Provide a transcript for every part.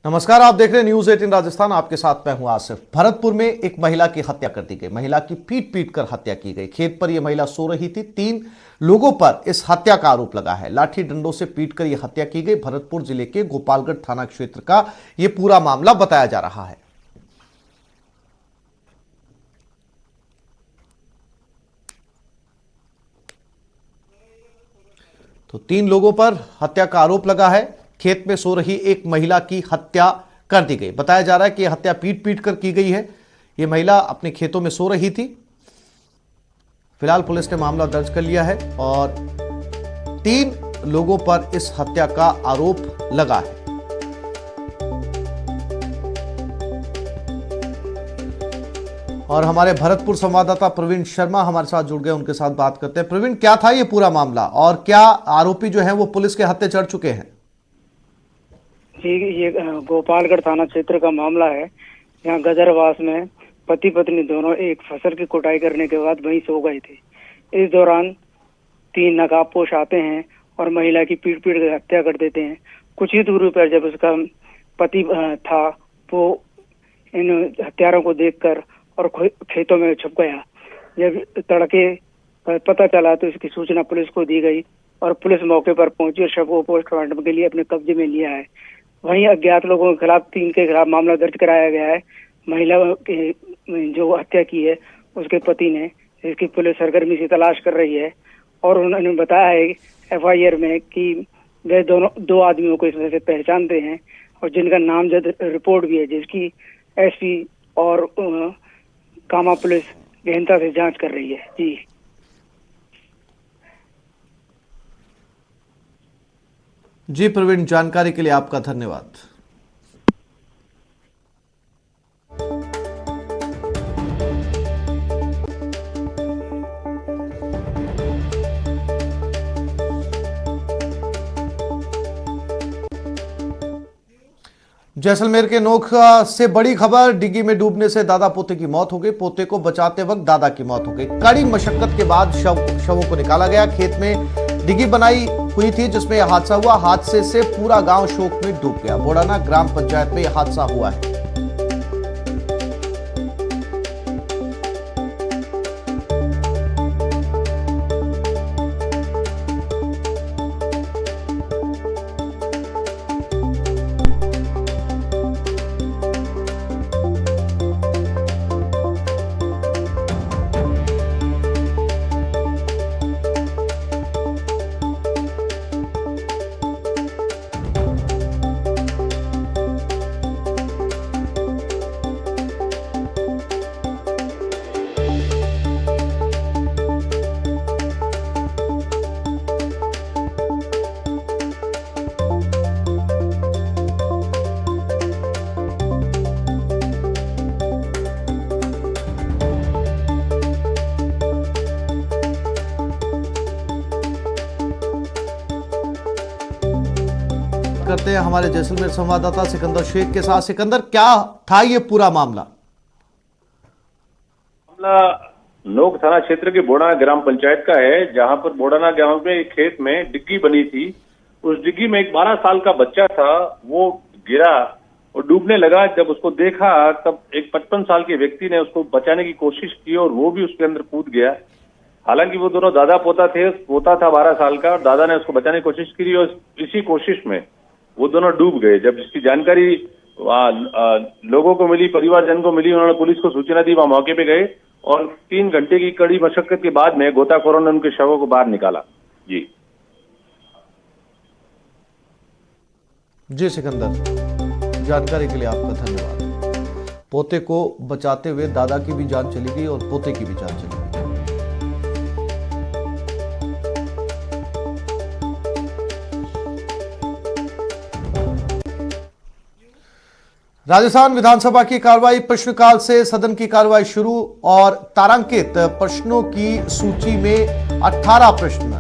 नमस्कार, आप देख रहे हैं न्यूज 18 राजस्थान। आपके साथ मैं हूं आसिफ। भरतपुर में एक महिला की हत्या कर दी गई। महिला की पीट पीट कर हत्या की गई। खेत पर यह महिला सो रही थी। 3 लोगों पर इस हत्या का आरोप लगा है। लाठी डंडों से पीट कर यह हत्या की गई। भरतपुर जिले के गोपालगढ़ थाना क्षेत्र का यह पूरा मामला बताया जा रहा है। तो 3 लोगों पर हत्या का आरोप लगा है। खेत में सो रही एक महिला की हत्या कर दी गई। बताया जा रहा है कि यह हत्या पीट पीट कर की गई है। यह महिला अपने खेतों में सो रही थी। फिलहाल पुलिस ने मामला दर्ज कर लिया है और 3 लोगों पर इस हत्या का आरोप लगा है। और हमारे भरतपुर संवाददाता प्रवीण शर्मा हमारे साथ जुड़ गए, उनके साथ बात करते हैं। प्रवीण, क्या था ये पूरा मामला और क्या आरोपी जो है वो पुलिस के हत्थे चढ़ चुके हैं? जी, ये गोपालगढ़ थाना क्षेत्र का मामला है। यहाँ गजरवास में पति पत्नी दोनों एक फसल की कुटाई करने के बाद वहीं सो गए थे। इस दौरान 3 नकाबपोश आते हैं और महिला की पीट पीट कर हत्या कर देते हैं। कुछ ही दूरी पर जब उसका पति था वो इन हत्यारों को देखकर और खेतों में छुप गया। जब तड़के पता चला तो इसकी सूचना पुलिस को दी गई और पुलिस मौके पर पहुंची और शव को पोस्टमार्टम के लिए अपने कब्जे में लिया है। वहीं अज्ञात लोगों के खिलाफ 3 के खिलाफ मामला दर्ज कराया गया है। महिला के जो हत्या की है उसके पति ने, इसकी पुलिस सरगर्मी से तलाश कर रही है और उन्होंने बताया है FIR में कि वे दोनों 2 आदमियों को इसमें से पहचानते हैं और जिनका नामजद रिपोर्ट भी है, जिसकी SP और कामा पुलिस गहनता से जांच कर रही है। जी जी प्रवीण, जानकारी के लिए आपका धन्यवाद। जैसलमेर के नोख से बड़ी खबर। डिग्गी में डूबने से दादा पोते की मौत हो गई। पोते को बचाते वक्त दादा की मौत हो गई। कड़ी मशक्कत के बाद शवों को निकाला गया। खेत में डिग्गी बनाई हुई थी जिसमें यह हादसा हुआ। हादसे से पूरा गांव शोक में डूब गया। बोड़ाना ग्राम पंचायत में यह हादसा हुआ है। करते हैं हमारे जैसलमेर संवाददाता सिकंदर शेख के साथ। सिकंदर, क्या था ये पूरा मामला? नोक थाना क्षेत्र के बोड़ाना ग्राम पंचायत का है, जहां पर बोड़ाना गांव में एक खेत में डिग्गी बनी थी। उस डिग्गी में एक 12 साल का बच्चा था, वो गिरा और डूबने लगा। जब उसको देखा तब एक 55 साल के व्यक्ति ने उसको बचाने की कोशिश की और वो भी उसके अंदर कूद गया। हालांकि वो दोनों दादा पोता थे। पोता था 12 साल का और दादा ने उसको बचाने की कोशिश की और इसी कोशिश में वो दोनों डूब गए। जब इसकी जानकारी लोगों को मिली, परिवारजन को मिली, उन्होंने पुलिस को सूचना दी। वहां मौके पे गए और 3 घंटे की कड़ी मशक्कत के बाद में गोताखोरों ने उनके शवों को बाहर निकाला। जी जी सिकंदर, जानकारी के लिए आपका धन्यवाद। पोते को बचाते हुए दादा की भी जान चली गई और पोते की भी जान चली गई। राजस्थान विधानसभा की कार्रवाई प्रश्नकाल से सदन की कार्रवाई शुरू और तारांकित प्रश्नों की सूची में 18 प्रश्न,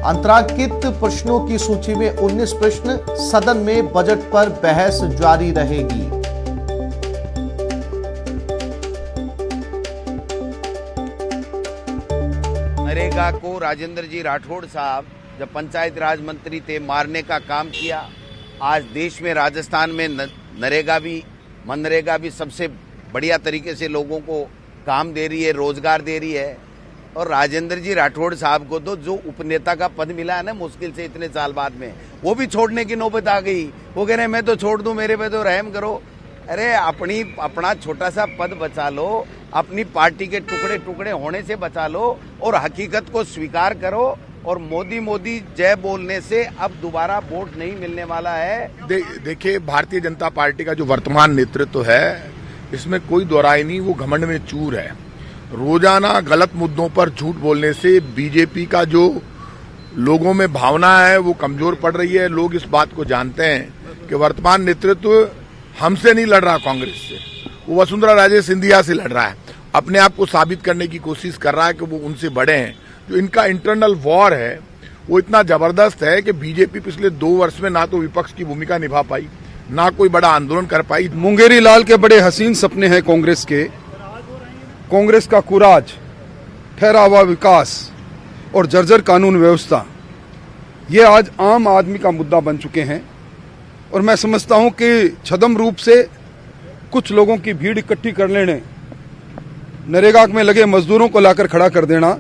अंतरांकित प्रश्नों की सूची में 19 प्रश्न। सदन में बजट पर बहस जारी रहेगी। नरेगा को राजेंद्र जी राठौड़ साहब जब पंचायत राज मंत्री थे मारने का काम किया, आज देश में राजस्थान में नरेगा भी मनरेगा भी सबसे बढ़िया तरीके से लोगों को काम दे रही है, रोजगार दे रही है। और राजेंद्र जी राठौड़ साहब को तो जो उपनेता का पद मिला है ना मुश्किल से इतने साल बाद में, वो भी छोड़ने की नौबत आ गई। वो कह रहे हैं मैं तो छोड़ दूं, मेरे पे तो रहम करो। अरे अपना छोटा सा पद बचा लो, अपनी पार्टी के टुकड़े टुकड़े होने से बचा लो और हकीकत को स्वीकार करो। और मोदी मोदी जय बोलने से अब दोबारा वोट नहीं मिलने वाला है। देखिए, भारतीय जनता पार्टी का जो वर्तमान नेतृत्व है इसमें कोई दोहराई नहीं, वो घमंड में चूर है। रोजाना गलत मुद्दों पर झूठ बोलने से बीजेपी का जो लोगों में भावना है वो कमजोर पड़ रही है। लोग इस बात को जानते हैं कि वर्तमान नेतृत्व हमसे नहीं लड़ रहा कांग्रेस से, वो वसुंधरा राजे सिंधिया से लड़ रहा है। अपने आप को साबित करने की कोशिश कर रहा है कि वो उनसे बड़े हैं। जो इनका इंटरनल वॉर है वो इतना जबरदस्त है कि बीजेपी पिछले 2 वर्ष में ना तो विपक्ष की भूमिका निभा पाई, ना कोई बड़ा आंदोलन कर पाई। मुंगेरी लाल के बड़े हसीन सपने हैं कांग्रेस के। कांग्रेस का कुराज, ठहरा हुआ विकास और जर्जर कानून व्यवस्था, ये आज आम आदमी का मुद्दा बन चुके हैं। और मैं समझता हूं कि छद्म रूप से कुछ लोगों की भीड़ इकट्ठी कर लेने, नरेगा में लगे मजदूरों को लाकर खड़ा कर देना,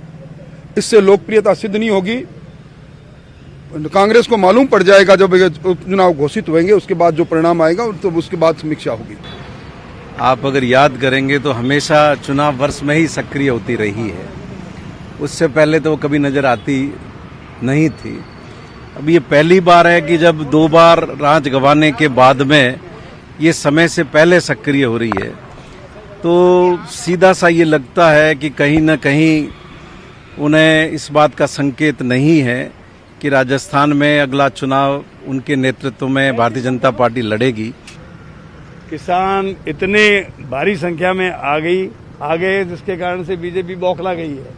इससे लोकप्रियता सिद्ध नहीं होगी। कांग्रेस को मालूम पड़ जाएगा जब उपचुनाव घोषित होंगे, उसके बाद जो परिणाम आएगा तो उसके बाद समीक्षा होगी। आप अगर याद करेंगे तो हमेशा चुनाव वर्ष में ही सक्रिय होती रही है, उससे पहले तो वो कभी नजर आती नहीं थी। अब ये पहली बार है कि जब 2 बार राज गंवाने के बाद में ये समय से पहले सक्रिय हो रही है, तो सीधा सा ये लगता है कि कहीं न कहीं उन्हें इस बात का संकेत नहीं है कि राजस्थान में अगला चुनाव उनके नेतृत्व में भारतीय जनता पार्टी लड़ेगी। किसान इतने भारी संख्या में आ गए जिसके कारण से बीजेपी बौखला गई है।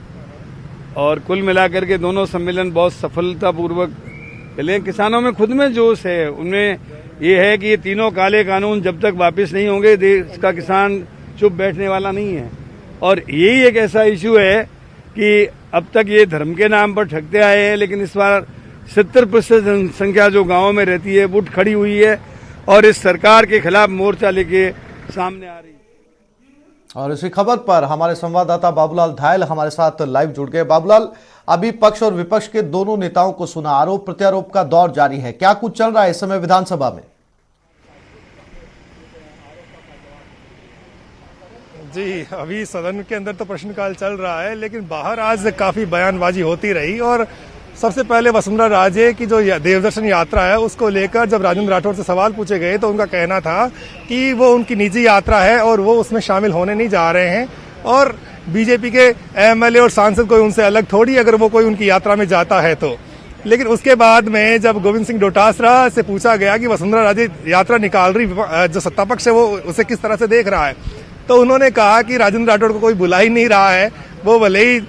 और कुल मिलाकर के दोनों सम्मेलन बहुत सफलतापूर्वक चले। किसानों में खुद में जोश है, उनमें ये है कि ये तीनों काले कानून जब तक वापस नहीं होंगे देश का किसान चुप बैठने वाला नहीं है। और यही एक ऐसा इश्यू है कि अब तक ये धर्म के नाम पर ठगते आए हैं, लेकिन इस बार 70% जनसंख्या जो गांवों में रहती है उठ खड़ी हुई है और इस सरकार के खिलाफ मोर्चा लेके सामने आ रही है। और इसी खबर पर हमारे संवाददाता बाबूलाल धायल हमारे साथ लाइव जुड़ गए। बाबूलाल, अभी पक्ष और विपक्ष के दोनों नेताओं को सुना, आरोप प्रत्यारोप का दौर जारी है, क्या कुछ चल रहा है इस समय विधानसभा में? जी, अभी सदन के अंदर तो प्रश्नकाल चल रहा है, लेकिन बाहर आज काफी बयानबाजी होती रही। और सबसे पहले वसुंधरा राजे की जो देवदर्शन यात्रा है उसको लेकर जब राजेंद्र राठौड़ से सवाल पूछे गए तो उनका कहना था कि वो उनकी निजी यात्रा है और वो उसमें शामिल होने नहीं जा रहे हैं। और बीजेपी के एमएलए और सांसद कोई उनसे अलग थोड़ी, अगर वो कोई उनकी यात्रा में जाता है तो। लेकिन उसके बाद में जब गोविंद सिंह डोटासरा से पूछा गया कि वसुंधरा राजे यात्रा निकाल रही, जो सत्ता पक्ष है वो उसे किस तरह से देख रहा है, तो उन्होंने कहा कि राजेंद्र राठौड़ को कोई बुला ही नहीं रहा है। वो भले ही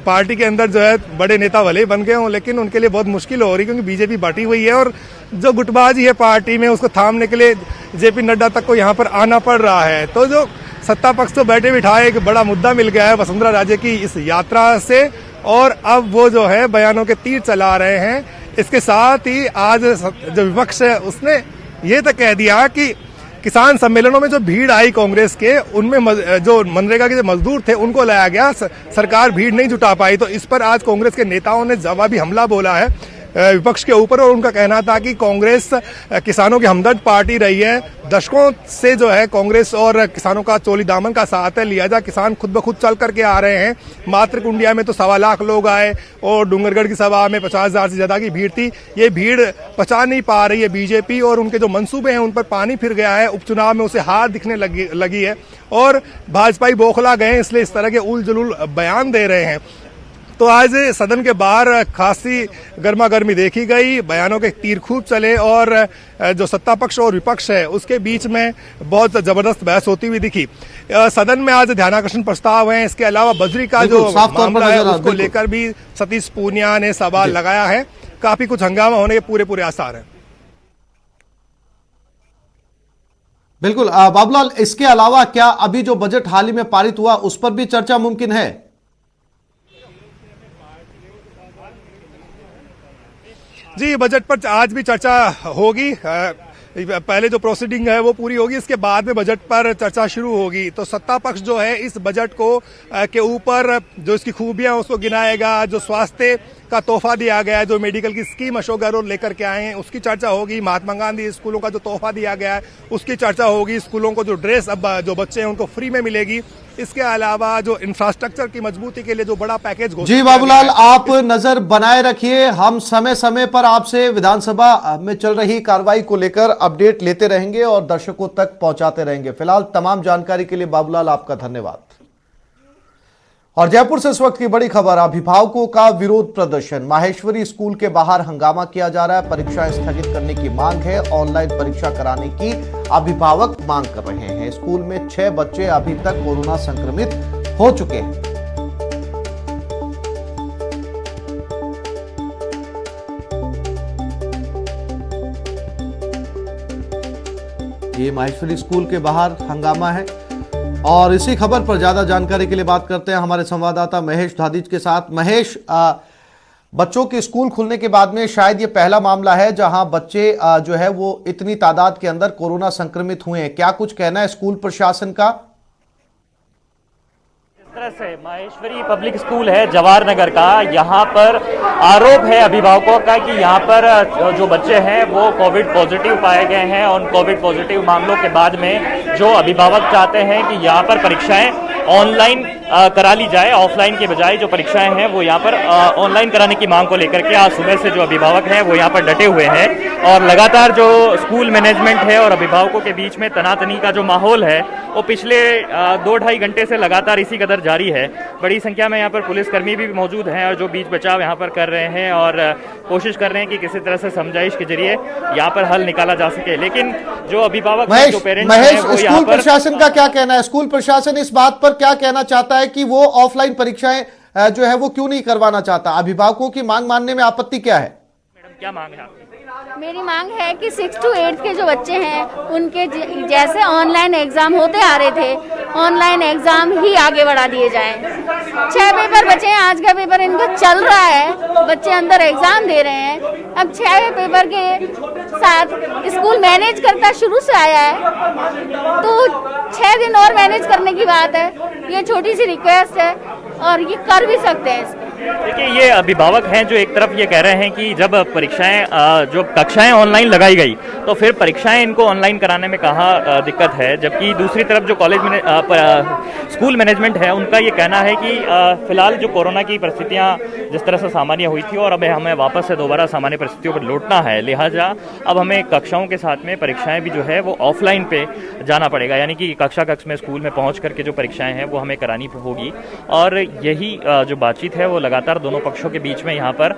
पार्टी के अंदर जो है बड़े नेता भले ही बन गए हों, लेकिन उनके लिए बहुत मुश्किल हो रही, क्योंकि बीजेपी बांटी हुई है और जो गुटबाजी है पार्टी में उसको थामने के लिए जेपी नड्डा तक को यहाँ पर आना पड़ रहा है। तो जो सत्ता पक्ष तो बैठे बिठाए एक बड़ा मुद्दा मिल गया है वसुंधरा राजे की इस यात्रा से, और अब वो जो है बयानों के तीर चला रहे हैं। इसके साथ ही आज जो विपक्ष है उसने ये तक कह दिया कि किसान सम्मेलनों में जो भीड़ आई कांग्रेस के, उनमें जो मनरेगा के जो मजदूर थे उनको लाया गया, सरकार भीड़ नहीं जुटा पाई। तो इस पर आज कांग्रेस के नेताओं ने जवाबी हमला बोला है विपक्ष के ऊपर, और उनका कहना था कि कांग्रेस किसानों की हमदर्द पार्टी रही है, दशकों से जो है कांग्रेस और किसानों का चोली दामन का साथ है, लिहाजा किसान खुद ब खुद चल करके आ रहे हैं। मातृकुंडिया में तो 1.25 लाख लोग आए और डूंगरगढ़ की सभा में 50,000 से ज्यादा की भीड़ थी। ये भीड़ पचा नहीं पा रही है बीजेपी, और उनके जो मंसूबे हैं उन पर पानी फिर गया है। उपचुनाव में उसे हार दिखने लगी है और भाजपाई बौखला गए, इसलिए इस तरह के उल जुलूल बयान दे रहे हैं। तो आज सदन के बाहर खासी गर्मा गर्मी देखी गई, बयानों के तीर खूब चले और जो सत्ता पक्ष और विपक्ष है उसके बीच में बहुत जबरदस्त बहस होती हुई दिखी। सदन में आज ध्यानाकर्षण प्रस्ताव है, इसके अलावा बजरी का जो मामला है उसको लेकर भी सतीश पूनिया ने सवाल लगाया है। काफी कुछ हंगामा होने के पूरे आसार हैं। बिल्कुल बाबूलाल, इसके अलावा क्या अभी जो बजट हाल ही में पारित हुआ उस पर भी चर्चा मुमकिन है? जी, बजट पर आज भी चर्चा होगी। पहले जो प्रोसीडिंग है वो पूरी होगी, इसके बाद में बजट पर चर्चा शुरू होगी। तो सत्ता पक्ष जो है इस बजट को के ऊपर जो इसकी खूबियां उसको गिनाएगा, जो स्वास्थ्य का तोहफा दिया गया है, जो मेडिकल की स्कीम अशोक गहलोत लेकर के आए हैं उसकी चर्चा होगी। महात्मा गांधी स्कूलों का जो तोहफा दिया गया है उसकी चर्चा होगी। स्कूलों को जो ड्रेस अब जो बच्चे हैं उनको फ्री में मिलेगी। इसके अलावा जो इंफ्रास्ट्रक्चर की मजबूती के लिए जो बड़ा पैकेज जी बाबूलाल, आप नजर बनाए रखिए, हम समय समय पर आपसे विधानसभा में चल रही कार्रवाई को लेकर अपडेट लेते रहेंगे और दर्शकों तक पहुंचाते रहेंगे। फिलहाल तमाम जानकारी के लिए बाबूलाल आपका धन्यवाद। और जयपुर से इस वक्त की बड़ी खबर, अभिभावकों का विरोध प्रदर्शन। माहेश्वरी स्कूल के बाहर हंगामा किया जा रहा है, परीक्षाएं स्थगित करने की मांग है, ऑनलाइन परीक्षा कराने की अभिभावक मांग कर रहे हैं। स्कूल में 6 बच्चे अभी तक कोरोना संक्रमित हो चुके हैं। ये माहेश्वरी स्कूल के बाहर हंगामा है और इसी खबर पर ज्यादा जानकारी के लिए बात करते हैं हमारे संवाददाता महेश धादीज के साथ। महेश, बच्चों के स्कूल खुलने के बाद में शायद ये पहला मामला है जहां बच्चे जो है वो इतनी तादाद के अंदर कोरोना संक्रमित हुए हैं, क्या कुछ कहना है स्कूल प्रशासन का? इस तरह से माहेश्वरी पब्लिक स्कूल है जवाहर नगर का, यहाँ पर आरोप है अभिभावकों का कि यहाँ पर जो बच्चे हैं वो कोविड पॉजिटिव पाए गए हैं और कोविड पॉजिटिव मामलों के बाद में जो अभिभावक चाहते हैं कि यहाँ पर परीक्षाएं ऑनलाइन करा ली जाए, ऑफलाइन के बजाय जो परीक्षाएं हैं वो यहाँ पर ऑनलाइन कराने की मांग को लेकर के आज सुबह से जो अभिभावक हैं वो यहाँ पर डटे हुए हैं। और लगातार जो स्कूल मैनेजमेंट है और अभिभावकों के बीच में तनातनी का जो माहौल है वो पिछले 2-2.5 घंटे से लगातार इसी कदर जारी है। बड़ी संख्या में यहाँ पर पुलिसकर्मी भी मौजूद हैं और जो बीच बचाव यहाँ पर कर रहे हैं और कोशिश कर रहे हैं कि किसी तरह से समझाइश के जरिए यहाँ पर हल निकाला जा सके। लेकिन जो अभिभावक हैं, जो पेरेंट्स हैं, वो यहाँ स्कूल प्रशासन का क्या कहना है? स्कूल प्रशासन इस बात पर क्या कहना चाहता है कि वो ऑफलाइन परीक्षाएं जो है वो क्यों नहीं करवाना चाहता? अभिभावकों की मांग मानने में आपत्ति क्या है? मैडम, क्या मांग है आपकी? मेरी मांग है कि 6 to 8 के जो बच्चे हैं उनके जैसे ऑनलाइन एग्जाम होते आ रहे थे, ऑनलाइन एग्जाम ही आगे बढ़ा दिए जाएं। 6 पेपर बचे हैं, आज का पेपर इनका चल रहा है, बच्चे अंदर एग्जाम दे रहे हैं। अब 6 पेपर के साथ स्कूल मैनेज करता शुरू से आया है तो 6 दिन और मैनेज करने की बात है। ये छोटी सी रिक्वेस्ट है और ये कर भी सकते हैं। देखिए, ये अभिभावक हैं जो एक तरफ ये कह रहे हैं कि जब परीक्षाएं जो कक्षाएं ऑनलाइन लगाई गई तो फिर परीक्षाएं इनको ऑनलाइन कराने में कहाँ दिक्कत है, जबकि दूसरी तरफ जो कॉलेज में स्कूल मैनेजमेंट है उनका ये कहना है कि फिलहाल जो कोरोना की परिस्थितियां जिस तरह से सामान्य हुई थी और अब हमें वापस से दोबारा सामान्य परिस्थितियों पर लौटना है, लिहाजा अब हमें कक्षाओं के साथ में परीक्षाएं भी जो है वो ऑफलाइन पे जाना पड़ेगा, यानी कि कक्ष में स्कूल में पहुँच करके जो परीक्षाएँ हैं वो हमें करानी होगी। और यही जो बातचीत है वो लगातार दोनों पक्षों के बीच में यहाँ पर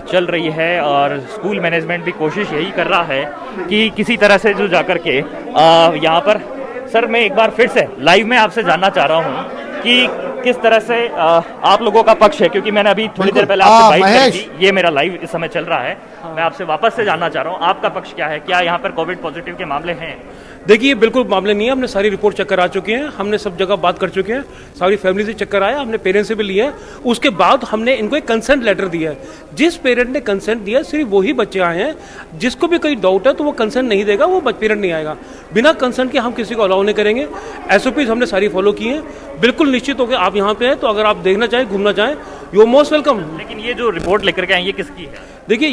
चल रही है और स्कूल मैनेजमेंट भी कोशिश यही कर रहा है कि किसी तरह से जो जाकर के यहाँ पर सर मैं एक बार फिर से लाइव में आपसे जानना चाह रहा हूँ कि किस तरह से आप लोगों का पक्ष है, क्योंकि मैंने अभी थोड़ी देर पहले आपसे बात करी थी, ये मेरा लाइव इस समय चल रहा है। मैं आपसे वापस से जानना चाह रहा हूँ आपका पक्ष क्या है, क्या यहाँ पर कोविड पॉजिटिव के मामले हैं? देखिए, बिल्कुल मामले नहीं है, हमने सारी रिपोर्ट चेक करा चुके हैं, हमने सब जगह बात कर चुके हैं, सारी फैमिली से चेक कराया, हमने पेरेंट्स से भी लिया है। उसके बाद हमने इनको एक कंसेंट लेटर दिया है। जिस पेरेंट ने कंसेंट दिया सिर्फ वही बच्चे आए हैं, जिसको भी कोई डाउट है तो वो कंसेंट नहीं देगा, वो पेरेंट नहीं आएगा। बिना कंसेंट के हम किसी को अलाउ नहीं करेंगे। SOPs हमने सारी फॉलो की हैं। बिल्कुल निश्चित हो गया आप यहाँ पे हैं तो अगर आप देखना चाहें, घूमना चाहें, यू आर मोस्ट वेलकम। लेकिन ये जो रिपोर्ट लेकर के आए ये किसकी है? देखिए,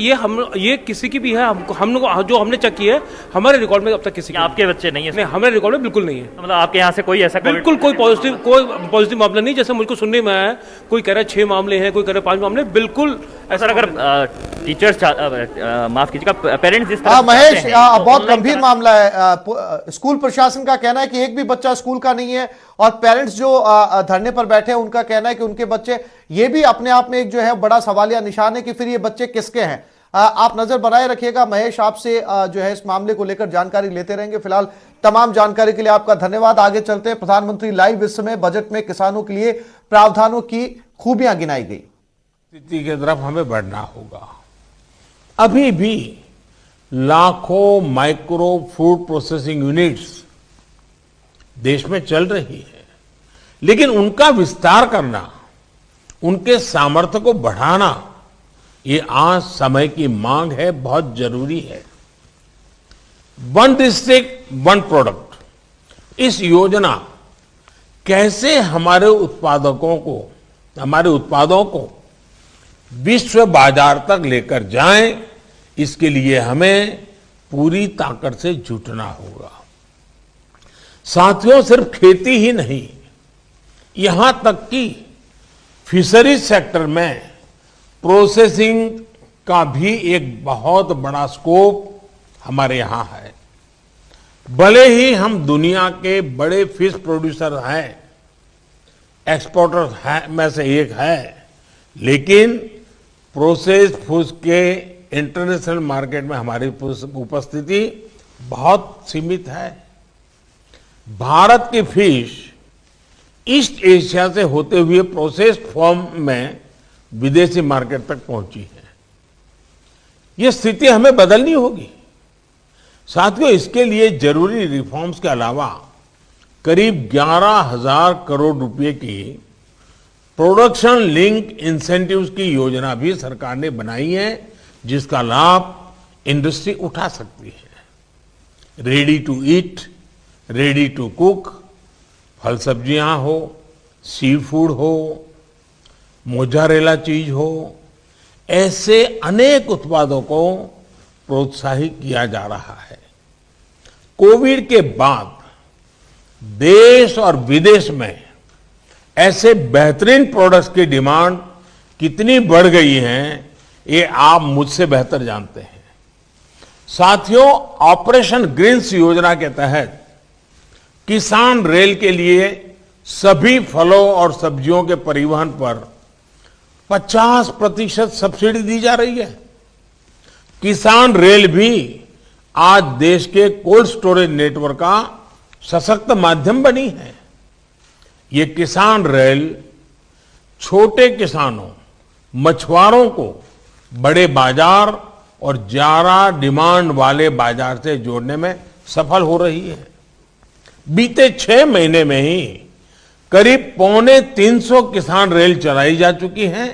ये किसी की भी है, हम लोग जो हमने चेक किया है हमारे रिकॉर्ड में अब तक किसी आपके बच्चे नहीं है? नहीं, हमारे रिकॉर्ड में बिल्कुल नहीं है। तो मतलब आपके यहाँ से कोई ऐसा बिल्कुल कोई पॉजिटिव मामला नहीं, जैसे मुझको सुनने में आया है, कोई कह रहा है 6 मामले हैं, कोई कह रहा है 5 मामले, बिल्कुल ऐसा। अगर टीचर्स माफ कीजिएगा, पेरेंट्स जिस तरह महेश, बहुत गंभीर मामला है। स्कूल प्रशासन का कहना है कि एक भी बच्चा स्कूल का नहीं है और पेरेंट्स जो धरने पर बैठे हैं उनका कहना है कि उनके बच्चे, ये भी अपने आप में एक जो है बड़ा सवालिया निशान है कि फिर ये बच्चे किसके हैं। आप नजर बनाए रखिएगा। महेश, आपसे जो है इस मामले को लेकर जानकारी लेते रहेंगे। फिलहाल तमाम जानकारी के लिए आपका धन्यवाद। आगे चलते हैं। प्रधानमंत्री लाइव इस समय बजट में किसानों के लिए प्रावधानों की खूबियां गिनाई गई। स्थिति की तरफ हमें बढ़ना होगा। अभी भी लाखों माइक्रो फूड प्रोसेसिंग यूनिट्स देश में चल रही है, लेकिन उनका विस्तार करना, उनके सामर्थ्य को बढ़ाना, ये आज समय की मांग है, बहुत जरूरी है। वन डिस्ट्रिक्ट वन प्रोडक्ट, इस योजना कैसे हमारे उत्पादों को विश्व बाजार तक लेकर जाएं, इसके लिए हमें पूरी ताकत से जुटना होगा। साथियों, सिर्फ खेती ही नहीं, यहां तक कि फिशरीज सेक्टर में प्रोसेसिंग का भी एक बहुत बड़ा स्कोप हमारे यहां है। भले ही हम दुनिया के बड़े फिश प्रोड्यूसर हैं, एक्सपोर्टर में से एक है, लेकिन प्रोसेस्ड फूड के इंटरनेशनल मार्केट में हमारी उपस्थिति बहुत सीमित है। भारत की फिश ईस्ट एशिया से होते हुए प्रोसेस्ड फॉर्म में विदेशी मार्केट तक पहुंची है। यह स्थिति हमें बदलनी होगी। साथियों, इसके लिए जरूरी रिफॉर्म्स के अलावा करीब 11,000 करोड़ रुपए की प्रोडक्शन लिंक इंसेंटिव्स की योजना भी सरकार ने बनाई है, जिसका लाभ इंडस्ट्री उठा सकती है। Ready to eat, ready to cook, फल सब्जियां हो, सी फूड हो, मोजारेला चीज हो, ऐसे अनेक उत्पादों को प्रोत्साहित किया जा रहा है। कोविड के बाद देश और विदेश में ऐसे बेहतरीन प्रोडक्ट्स की डिमांड कितनी बढ़ गई है, ये आप मुझसे बेहतर जानते हैं। साथियों, ऑपरेशन ग्रीन्स योजना के तहत किसान रेल के लिए सभी फलों और सब्जियों के परिवहन पर 50% सब्सिडी दी जा रही है। किसान रेल भी आज देश के कोल्ड स्टोरेज नेटवर्क का सशक्त माध्यम बनी है। ये किसान रेल छोटे किसानों, मछुआरों को बड़े बाजार और ज्यादा डिमांड वाले बाजार से जोड़ने में सफल हो रही है। बीते 6 महीने में ही करीब 350 किसान रेल चलाई जा चुकी हैं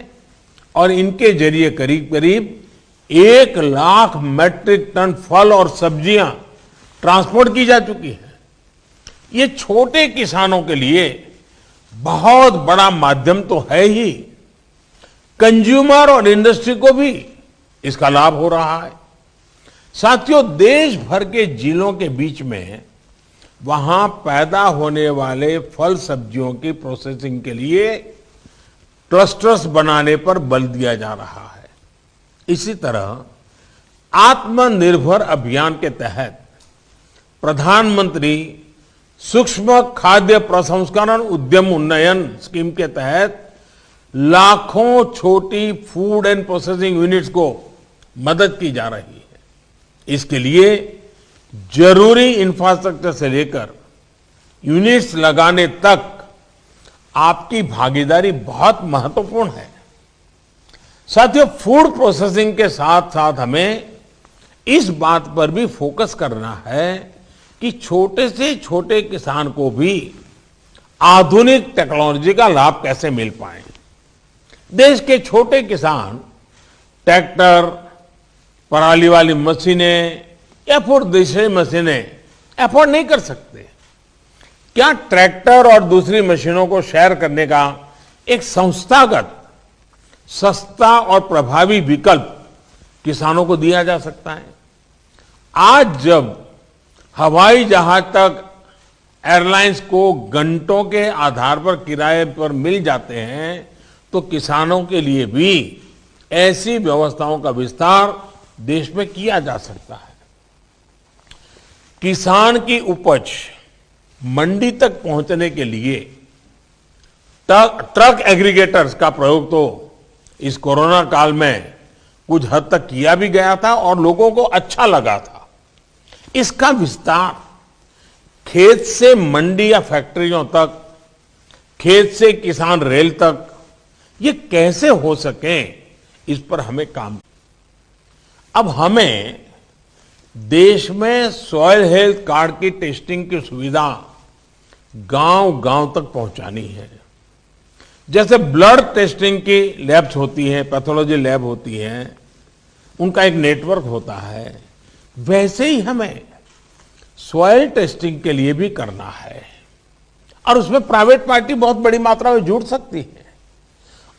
और इनके जरिए करीब 1 लाख मैट्रिक टन फल और सब्जियां ट्रांसपोर्ट की जा चुकी है। ये छोटे किसानों के लिए बहुत बड़ा माध्यम तो है ही, कंज्यूमर और इंडस्ट्री को भी इसका लाभ हो रहा है। साथियों, देश भर के जिलों के बीच में वहां पैदा होने वाले फल सब्जियों की प्रोसेसिंग के लिए क्लस्टर्स बनाने पर बल दिया जा रहा है। इसी तरह आत्मनिर्भर अभियान के तहत प्रधानमंत्री सूक्ष्म खाद्य प्रसंस्करण उद्यम उन्नयन स्कीम के तहत लाखों छोटी फूड एंड प्रोसेसिंग यूनिट्स को मदद की जा रही है। इसके लिए जरूरी इंफ्रास्ट्रक्चर से लेकर यूनिट्स लगाने तक आपकी भागीदारी बहुत महत्वपूर्ण है। साथियों, फूड प्रोसेसिंग के साथ साथ हमें इस बात पर भी फोकस करना है कि छोटे से छोटे किसान को भी आधुनिक टेक्नोलॉजी का लाभ कैसे मिल पाए। देश के छोटे किसान ट्रैक्टर, पराली वाली मशीनें या फिर दूसरी मशीनें अफोर्ड नहीं कर सकते। क्या ट्रैक्टर और दूसरी मशीनों को शेयर करने का एक संस्थागत सस्ता और प्रभावी विकल्प किसानों को दिया जा सकता है? आज जब हवाई जहाज तक एयरलाइंस को घंटों के आधार पर किराए पर मिल जाते हैं, तो किसानों के लिए भी ऐसी व्यवस्थाओं का विस्तार देश में किया जा सकता है। किसान की उपज मंडी तक पहुंचने के लिए ट्रक एग्रीगेटर्स का प्रयोग तो इस कोरोना काल में कुछ हद तक किया भी गया था और लोगों को अच्छा लगा था। इसका विस्तार खेत से मंडी या फैक्ट्रियों तक, खेत से किसान रेल तक, ये कैसे हो सके, इस पर हमें काम। अब हमें देश में सॉइल हेल्थ कार्ड की टेस्टिंग की सुविधा गांव-गांव तक पहुंचानी है। जैसे ब्लड टेस्टिंग की लैब्स होती हैं, पैथोलॉजी लैब होती हैं, उनका एक नेटवर्क होता है, वैसे ही हमें सॉइल टेस्टिंग के लिए भी करना है। और उसमें प्राइवेट पार्टी बहुत बड़ी मात्रा में जुड़ सकती है।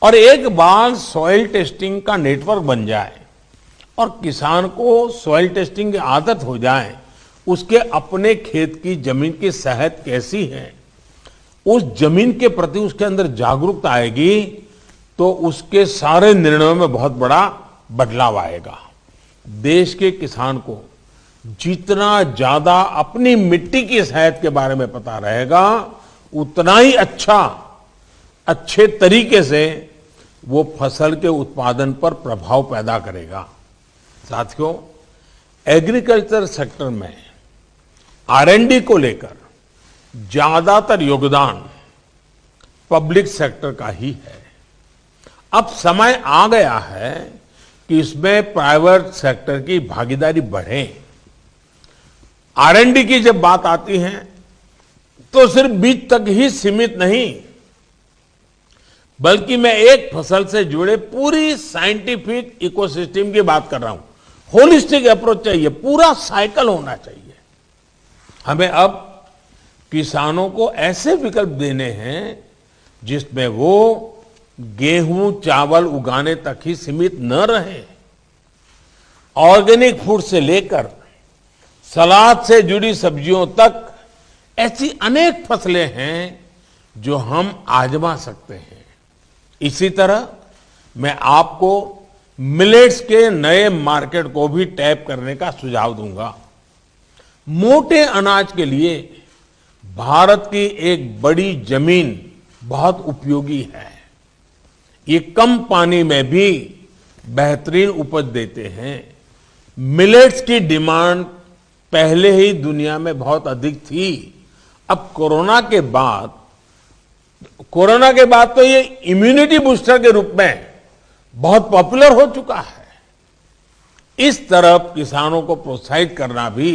और एक बार सॉइल टेस्टिंग का नेटवर्क बन जाए और किसान को सॉइल टेस्टिंग की आदत हो जाए, उसके अपने खेत की जमीन की सेहत कैसी है, उस जमीन के प्रति उसके अंदर जागरूकता आएगी, तो उसके सारे निर्णयों में बहुत बड़ा बदलाव आएगा। देश के किसान को जितना ज्यादा अपनी मिट्टी की सेहत के बारे में पता रहेगा, उतना ही अच्छे तरीके से वो फसल के उत्पादन पर प्रभाव पैदा करेगा। साथियों, एग्रीकल्चर सेक्टर में R&D को लेकर ज्यादातर योगदान पब्लिक सेक्टर का ही है। अब समय आ गया है कि इसमें प्राइवेट सेक्टर की भागीदारी बढ़े। R&D की जब बात आती है तो सिर्फ बीज तक ही सीमित नहीं, बल्कि मैं एक फसल से जुड़े पूरी साइंटिफिक इकोसिस्टम की बात कर रहा हूं। होलिस्टिक अप्रोच चाहिए, पूरा साइकिल होना चाहिए। हमें अब किसानों को ऐसे विकल्प देने हैं जिसमें वो गेहूं चावल उगाने तक ही सीमित न रहे। ऑर्गेनिक फूड से लेकर सलाद से जुड़ी सब्जियों तक ऐसी अनेक फसलें हैं जो हम आजमा सकते हैं। इसी तरह मैं आपको मिलेट्स के नए मार्केट को भी टैप करने का सुझाव दूंगा। मोटे अनाज के लिए भारत की एक बड़ी जमीन बहुत उपयोगी है। ये कम पानी में भी बेहतरीन उपज देते हैं। मिलेट्स की डिमांड पहले ही दुनिया में बहुत अधिक थी। अब कोरोना के बाद तो ये इम्यूनिटी बूस्टर के रूप में बहुत पॉपुलर हो चुका है। इस तरफ किसानों को प्रोत्साहित करना भी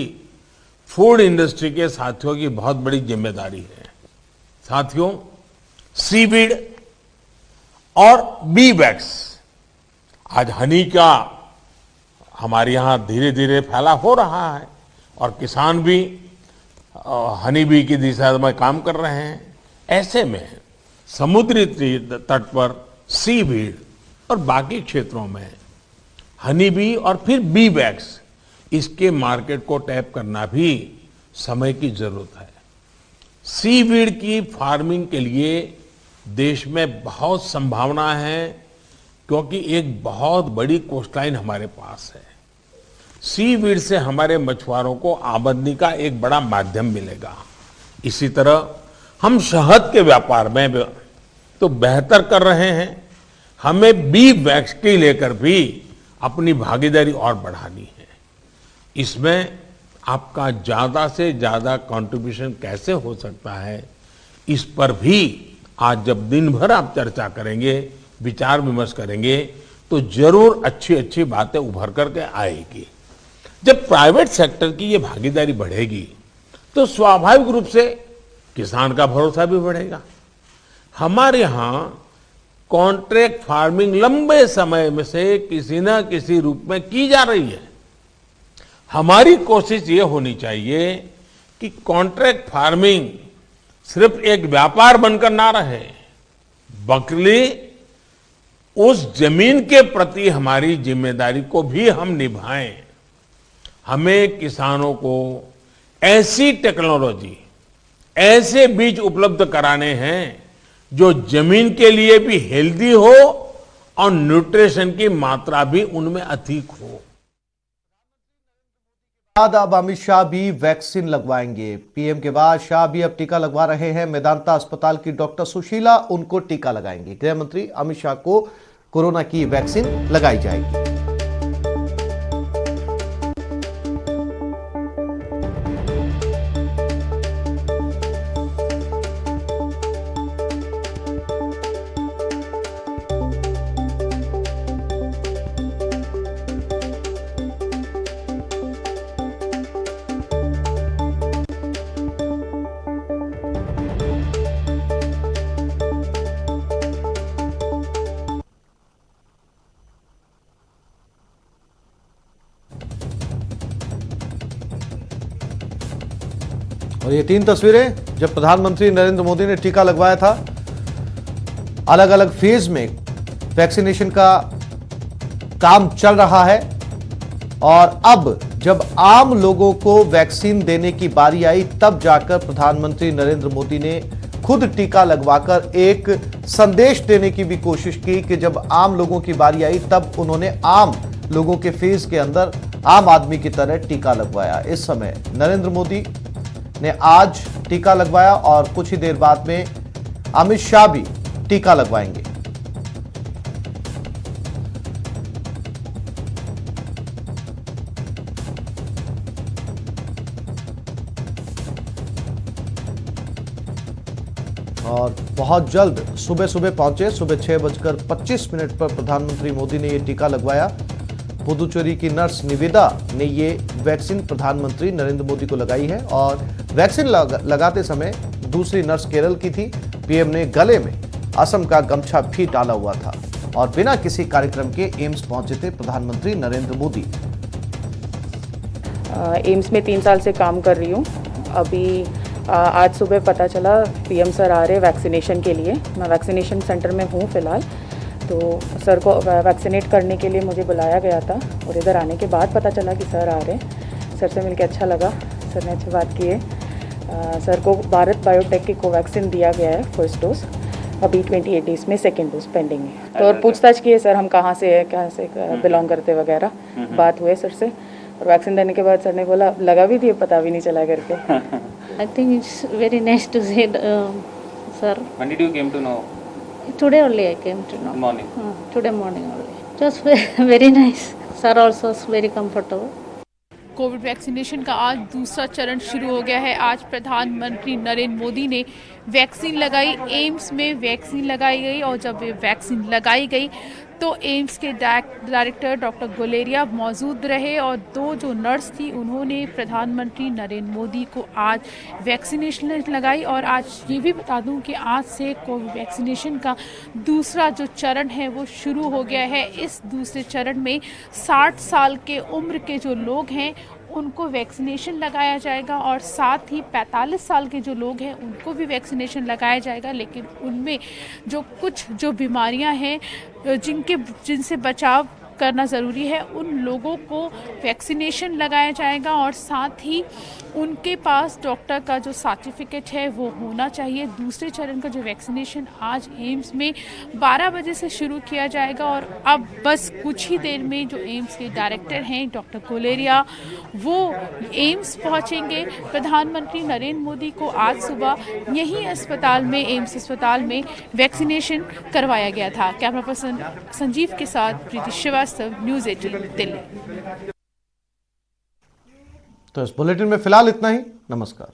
फूड इंडस्ट्री के साथियों की बहुत बड़ी जिम्मेदारी है। साथियों, सीवीड और बी वैक्स, आज हनी का हमारे यहां धीरे धीरे फैला हो रहा है और किसान भी हनी बी की दिशा में काम कर रहे हैं। ऐसे में समुद्री तट पर सीवीड और बाकी क्षेत्रों में हनी बी और फिर बी वैक्स, इसके मार्केट को टैप करना भी समय की जरूरत है। सीवीड की फार्मिंग के लिए देश में बहुत संभावना है, क्योंकि एक बहुत बड़ी कोस्टलाइन हमारे पास है। सीवीड से हमारे मछुआरों को आमदनी का एक बड़ा माध्यम मिलेगा। इसी तरह हम शहद के व्यापार में तो बेहतर कर रहे हैं, हमें बी वैक्स की लेकर भी अपनी भागीदारी और बढ़ानी है। इसमें आपका ज्यादा से ज्यादा कंट्रीब्यूशन कैसे हो सकता है, इस पर भी आज जब दिन भर आप चर्चा करेंगे, विचार विमर्श करेंगे, तो जरूर अच्छी अच्छी बातें उभर करके आएगी। जब प्राइवेट सेक्टर की ये भागीदारी बढ़ेगी तो स्वाभाविक रूप से किसान का भरोसा भी बढ़ेगा। हमारे यहां कॉन्ट्रैक्ट फार्मिंग लंबे समय में से किसी न किसी रूप में की जा रही है। हमारी कोशिश ये होनी चाहिए कि कॉन्ट्रैक्ट फार्मिंग सिर्फ एक व्यापार बनकर ना रहे, बल्कि उस जमीन के प्रति हमारी जिम्मेदारी को भी हम निभाएं। हमें किसानों को ऐसी टेक्नोलॉजी, ऐसे बीज उपलब्ध कराने हैं जो जमीन के लिए भी हेल्दी हो और न्यूट्रिशन की मात्रा भी उनमें अधिक हो। अब अमित शाह भी वैक्सीन लगवाएंगे। पीएम के बाद शाह भी अब टीका लगवा रहे हैं। मेदांता अस्पताल की डॉक्टर सुशीला उनको टीका लगाएंगे। गृह मंत्री अमित शाह को कोरोना की वैक्सीन लगाई जाएगी। और ये 3 तस्वीरें जब प्रधानमंत्री नरेंद्र मोदी ने टीका लगवाया था। अलग अलग फेज में वैक्सीनेशन का काम चल रहा है और अब जब आम लोगों को वैक्सीन देने की बारी आई तब जाकर प्रधानमंत्री नरेंद्र मोदी ने खुद टीका लगवाकर एक संदेश देने की भी कोशिश की कि जब आम लोगों की बारी आई तब उन्होंने आम लोगों के फेज के अंदर आम आदमी की तरह टीका लगवाया। इस समय नरेंद्र मोदी ने आज टीका लगवाया और कुछ ही देर बाद में अमित शाह भी टीका लगवाएंगे। और बहुत जल्द सुबह सुबह पहुंचे, सुबह 6:25 पर प्रधानमंत्री मोदी ने यह टीका लगवाया। पुदुचेरी की नर्स निवेदा ने ये वैक्सीन प्रधानमंत्री नरेंद्र मोदी को लगाई है और वैक्सीन लगाते समय दूसरी नर्स केरल की थी। पीएम ने गले में असम का गमछा भी डाला हुआ था और बिना किसी कार्यक्रम के एम्स पहुंचे थे प्रधानमंत्री नरेंद्र मोदी। एम्स में 3 साल से काम कर रही हूँ। अभी आज सुबह पता चला पीएम सर आ रहे वैक्सीनेशन के लिए। मैं वैक्सीनेशन सेंटर में हूँ फिलहाल, तो सर को वैक्सीनेट करने के लिए मुझे बुलाया गया था और इधर आने के बाद पता चला कि सर आ रहे हैं। सर से मिलकर अच्छा लगा, सर ने अच्छी बात की है। सर को भारत बायोटेक की कोवैक्सीन दिया गया है फर्स्ट डोज, अभी 28 डेज में सेकेंड डोज पेंडिंग है। तो और पूछताछ की है सर हम कहाँ से बिलोंग करते वगैरह, बात हुए सर से। और वैक्सीन देने के बाद सर ने बोला लगा भी दिए, पता भी नहीं चला करके। I think it's very nice to see sir. When did you came to know? Today only I came to know. Morning. Today morning only. Just very nice. Sir also is very comfortable. Covid vaccination का आज दूसरा चरण शुरू हो गया है। आज प्रधानमंत्री नरेंद्र मोदी ने वैक्सीन लगाई, एम्स में वैक्सीन लगाई गई और जब ये वैक्सीन लगाई गई तो एम्स के डायरेक्टर डॉक्टर गुलेरिया मौजूद रहे और 2 जो नर्स थी उन्होंने प्रधानमंत्री नरेंद्र मोदी को आज वैक्सीनेशन लगाई। और आज ये भी बता दूं कि आज से कोविड वैक्सीनेशन का दूसरा जो चरण है वो शुरू हो गया है। इस दूसरे चरण में 60 साल के उम्र के जो लोग हैं उनको वैक्सीनेशन लगाया जाएगा और साथ ही 45 साल के जो लोग हैं उनको भी वैक्सीनेशन लगाया जाएगा। लेकिन उनमें जो बीमारियां हैं जिनसे बचाव करना ज़रूरी है उन लोगों को वैक्सीनेशन लगाया जाएगा और साथ ही उनके पास डॉक्टर का जो सर्टिफिकेट है वो होना चाहिए। दूसरे चरण का जो वैक्सीनेशन आज एम्स में 12 बजे से शुरू किया जाएगा और अब बस कुछ ही देर में जो एम्स के डायरेक्टर हैं डॉक्टर गुलेरिया वो एम्स पहुंचेंगे। प्रधानमंत्री नरेंद्र मोदी को आज सुबह यही अस्पताल में, एम्स अस्पताल में वैक्सीनेशन करवाया गया था। कैमरा पर्सन संजीव के साथ प्रीति श्रीवास्तव, न्यूज़ 18 दिल्ली। तो इस बुलेटिन में फिलहाल इतना ही। नमस्कार।